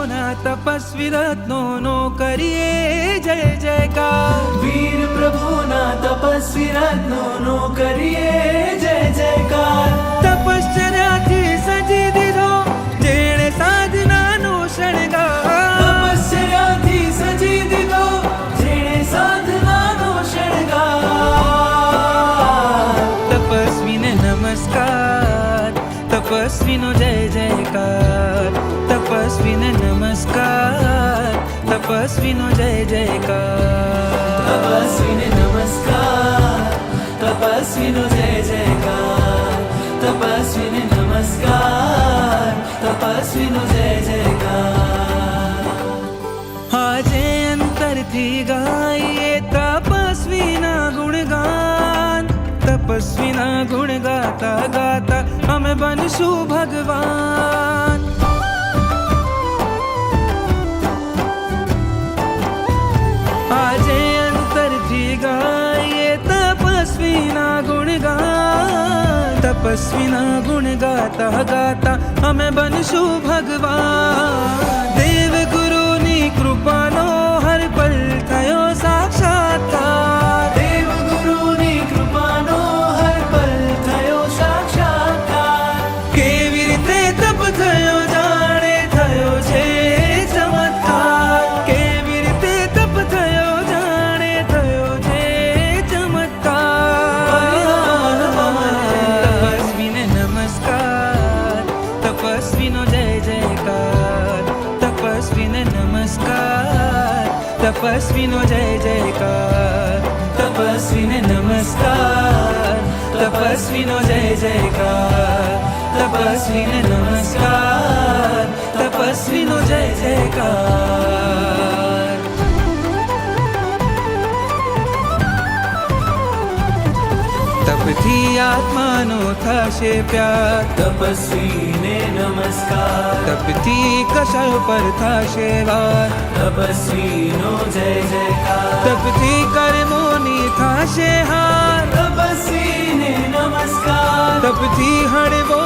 પ્રભુના તપસ્વી રત્નોનો કરીએ જય જયકાર. વીર પ્રભુના તપસ્વી રત્નોનો કરીએ જય જયકાર. તપશ્ચર્યાથી સજી દીધો જેણે સાધનાનો શણગાર. તપસ્યાથી સજી દીધો જેણે સાધનાનો શણગાર. તપસ્વીને નમસ્કાર, તપસ્વીનો જય જયકાર. તપસ્વીને નમસ્કાર, તપસ્વીનો જય જયકાર. તપસ્વીને નમસ્કાર, તપસ્વીનો જય જયકાર. તપસ્વીને નમસ્કાર, તપસ્વીનો જય જયકાર. આજે અંતરથી ગાઈએ તપસ્વીના ગુણગાન. તપસ્વીના ગુણ ગાતા ગાતા અમે બનશું ભગવાન. આજે અંતરથી ગાઈએ તપસ્વીના ગુણગાન. તપસ્વીના ગુણ ગાતા ગાતા અમે બનશું ભગવાન. દેવ ગુરુની કૃપાનો હર પલ થયો સાક્ષાત્કાર. દેવ ગુરુની કૃપાનો હર પલ થયો સાક્ષાત્કાર. કેવી રીતે તપ થયો જાણે થયો છે ચમત્કાર. કેવી રીતે તપ થયો જાણે થયો છે ચમત્કાર. તપસ્વીને નમસ્કાર, તપસ્વીનો જય જયકાર. તપસ્વીને નમસ્કાર, તપસ્વીનો જય જયકાર. તપસ્વીને નમસ્કાર, તપસ્વીનો જય જયકાર. તપસ્વીને નમસ્કાર, તપસ્વીનો જય જયકાર. તપથી આત્માનો થશે પ્યાર. તપસ્વીને નમસ્કાર. તપથી કશાય પર થશે વાર. તપસ્વીનો જય જયકાર. તપથી કર્મોની થશે હાર. તપસ્વીને નમસ્કાર. તપથી હળવો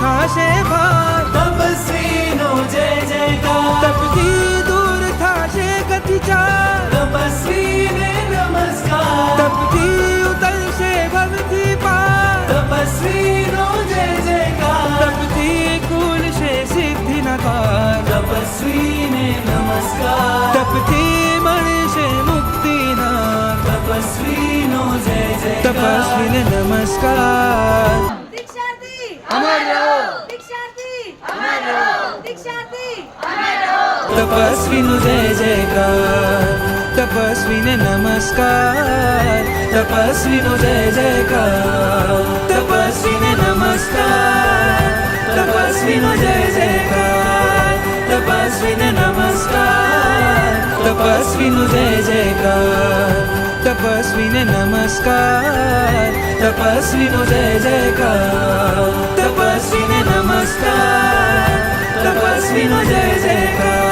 થશે ભાર. તપસ્વીનો જય જયકાર. તપથી દૂર થશે ગતિચાર. તપસ્વીને નમસ્કાર. તપથી ઉતરશે ભવથી પાર. તપસ્વીનો જય જયકાર. તપથી ખુલશે સિદ્ધિના દ્વાર. તપસ્વીને નમસ્કાર. તપથી મળશે મુક્તિના. તપસ્વીનો જય જયકાર. તપસ્વીને નમસ્કાર. દીક્ષાર્થી અમર રહો. દીક્ષાર્થી અમર રહો. દીક્ષાર્થી અમર રહો. તપસ્વીનું જય જયકાર. તપસ્વીને નમસ્કાર. તપસ્વીનો જય જયકાર. તપસ્વીને નમસ્કાર. તપસ્વીનો જય જયકાર. તપસ્વીને નમસ્કાર. તપસ્વીનો જય જયકાર. તપસ્વીને નમસ્કાર. તપસ્વીનો જય જયકાર. તપસ્વીને નમસ્કાર. તપસ્વીનો જય જયકાર.